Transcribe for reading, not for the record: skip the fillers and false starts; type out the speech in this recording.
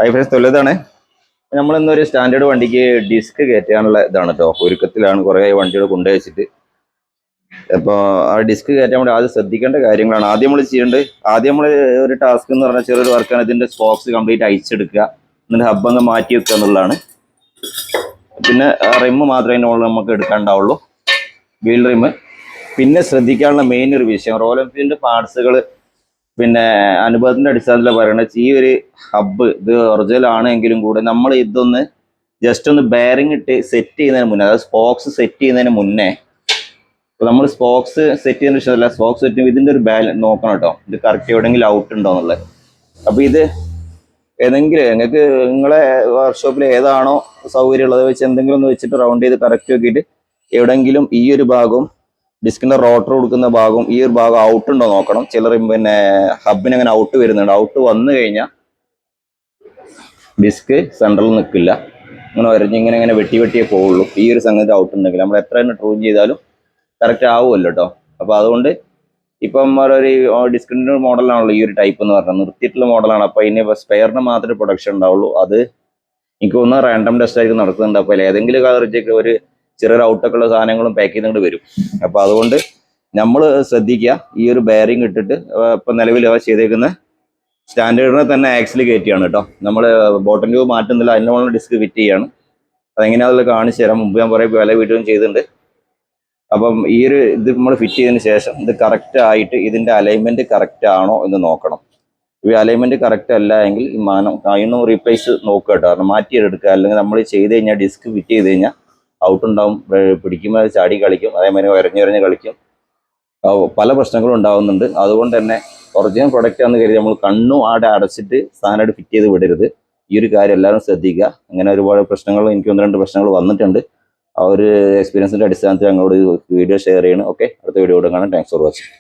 High friends തൊല്ലതാണ്. നമ്മളിന്നൊരു standard വണ്ടിക്ക് ഡിസ്ക് കയറ്റാനുള്ള ഇതാണ് കേട്ടോ. ഒരുക്കത്തിലാണ് കുറേ വണ്ടികൾ കൊണ്ടുവച്ചിട്ട്. അപ്പോൾ ആ ഡിസ്ക് കയറ്റാൻ വേണ്ടി ആദ്യം ശ്രദ്ധിക്കേണ്ട കാര്യങ്ങളാണ് ആദ്യം നമ്മൾ ചെയ്യേണ്ടത്. ആദ്യം നമ്മൾ ഒരു ടാസ്ക് എന്ന് പറഞ്ഞാൽ ചെറിയൊരു വർക്കാണ്. ഇതിൻ്റെ സ്പോക്സ് കംപ്ലീറ്റ് അയച്ചെടുക്കുക, എന്നിട്ട് ഹബ്ബ് അങ്ങ് മാറ്റി വെക്കുക എന്നുള്ളതാണ്. പിന്നെ റിമ്മ് മാത്രമേ അതിൻ്റെ മുകളിൽ നമുക്ക് എടുക്കാനുണ്ടാവുള്ളൂ, വീൽ റിമ്മ്. പിന്നെ ശ്രദ്ധിക്കാനുള്ള മെയിൻ ഒരു വിഷയം, റോയൽ എൻഫീൽഡ് പാർട്സുകൾ പിന്നെ അനുഭവത്തിൻ്റെ അടിസ്ഥാനത്തിൽ പറയണത്, ഈ ഒരു ഹബ്ബ് ഇത് ഒറിജിനൽ ആണെങ്കിലും കൂടെ നമ്മൾ ഇതൊന്ന് ജസ്റ്റ് ഒന്ന് ബെയറിംഗ് ഇട്ട് സെറ്റ് ചെയ്യുന്നതിന് മുന്നേ, അതായത് സ്പോക്സ് സെറ്റ് ചെയ്യുന്നതിന് മുന്നേ, നമ്മൾ സ്പോക്സ് സെറ്റ് ചെയ്യുന്ന വിഷയമല്ല, സ്പോക്സ് സെറ്റ് ഇതിൻ്റെ ഒരു ബാലൻസ് നോക്കണം കേട്ടോ. ഇത് കറക്റ്റ് എവിടെയെങ്കിലും ഔട്ട് ഉണ്ടോ എന്നുള്ളത്. അപ്പോൾ ഇത് ഏതെങ്കിലും നിങ്ങൾക്ക് നിങ്ങളെ വർക്ക്ഷോപ്പിൽ ഏതാണോ സൗകര്യം ഉള്ളത് വെച്ച് എന്തെങ്കിലും ഒന്ന് വെച്ചിട്ട് റൗണ്ട് ചെയ്ത് കറക്റ്റ് നോക്കിയിട്ട് എവിടെയെങ്കിലും ഈ ഒരു ഭാഗവും ഡിസ്കിന്റെ റോട്ടർ കൊടുക്കുന്ന ഭാഗവും ഈ ഒരു ഭാഗം ഔട്ട് ഉണ്ടോ നോക്കണം. ചിലർ പിന്നെ ഹബിന് അങ്ങനെ ഔട്ട് വരുന്നുണ്ട്. ഔട്ട് വന്നു കഴിഞ്ഞാൽ ഡിസ്ക് സെൻട്രലിൽ നിൽക്കില്ല, ഇങ്ങനെ വരഞ്ഞ് ഇങ്ങനെ വെട്ടിയേ പോവുള്ളൂ. ഈ ഒരു സംഗതി ഔട്ട് ഉണ്ടെങ്കിൽ നമ്മൾ എത്ര തന്നെ ട്രൂൺ ചെയ്താലും കറക്റ്റ് ആവുമല്ലോ കേട്ടോ. അപ്പോൾ അതുകൊണ്ട് ഇപ്പം ഒരു ഡിസ്കിൻ്റെ മോഡലാണല്ലോ ഈ ഒരു ടൈപ്പ് എന്ന് പറഞ്ഞാൽ, നിർത്തിയിട്ടുള്ള മോഡലാണ്. അപ്പോൾ ഇനി സ്പെയറിന് മാത്രമേ പ്രൊഡക്ഷൻ ഉണ്ടാവുള്ളൂ. അത് എനിക്ക് ഒന്ന് റാൻഡം ടെസ്റ്റ് ആയിരിക്കും നടക്കുന്നുണ്ട്. അപ്പോൾ ഏതെങ്കിലും കാലത്തേക്ക് ഒരു ചെറിയൊരു ഔട്ടൊക്കെ ഉള്ള സാധനങ്ങളും പാക്ക് ചെയ്തുകൊണ്ട് വരും. അപ്പോൾ അതുകൊണ്ട് നമ്മൾ ശ്രദ്ധിക്കുക. ഈ ഒരു ബെയറിംഗ് ഇട്ടിട്ട് ഇപ്പം നിലവിൽ ചെയ്തേക്കുന്ന സ്റ്റാൻഡേർഡിനെ തന്നെ ആക്സിൽ കയറ്റിയാണ് കേട്ടോ. നമ്മൾ ബോട്ടം ട്യൂബ് മാറ്റുന്നില്ല, അതിൻ്റെ മുകളിൽ ഡിസ്ക് ഫിറ്റ് ചെയ്യാണ്. അതെങ്ങനെയാണെന്ന് കാണിച്ചു തരാം. മുമ്പ് ഞാൻ കുറേ പല വീഡിയോയും ചെയ്തിട്ടുണ്ട്. അപ്പം ഈ ഒരു ഇത് നമ്മൾ ഫിറ്റ് ചെയ്തതിന് ശേഷം ഇത് കറക്റ്റ് ആയിട്ട് ഇതിൻ്റെ അലൈൻമെൻറ്റ് കറക്റ്റ് ആണോ എന്ന് നോക്കണം. ഈ അലൈൻമെൻറ്റ് കറക്റ്റ് അല്ല എങ്കിൽ ഈ അതിന് റീപ്ലേസ് നോക്കുക കേട്ടോ. കാരണം മാറ്റിയെടുക്കുക. അല്ലെങ്കിൽ നമ്മൾ ചെയ്ത് കഴിഞ്ഞാൽ ഡിസ്ക് ഫിറ്റ് ചെയ്ത് കഴിഞ്ഞാൽ ഔട്ട് ഉണ്ടാവും, പിടിക്കുമ്പോൾ ചാടി കളിക്കും, അതേമാതിരി ഉരഞ്ഞുരഞ്ഞ് കളിക്കും, പല പ്രശ്നങ്ങളും ഉണ്ടാകുന്നുണ്ട്. അതുകൊണ്ട് തന്നെ ഒറിജിനൽ പ്രൊഡക്റ്റ് ആണെന്ന് കരുതി നമ്മൾ കണ്ണും ആടെ അടച്ചിട്ട് സാധനമായിട്ട് ഫിറ്റ് ചെയ്ത് വിടരുത്. ഈ ഒരു കാര്യം എല്ലാവരും ശ്രദ്ധിക്കുക. അങ്ങനെ ഒരുപാട് പ്രശ്നങ്ങൾ, എനിക്ക് 1-2 പ്രശ്നങ്ങൾ വന്നിട്ടുണ്ട്. ആ ഒരു എക്സ്പീരിയൻസിൻ്റെ അടിസ്ഥാനത്തിൽ ഞങ്ങളോട് വീഡിയോ ഷെയർ ചെയ്യണം. ഓക്കെ, അടുത്ത വീഡിയോ കാണാം. Thanks for watching.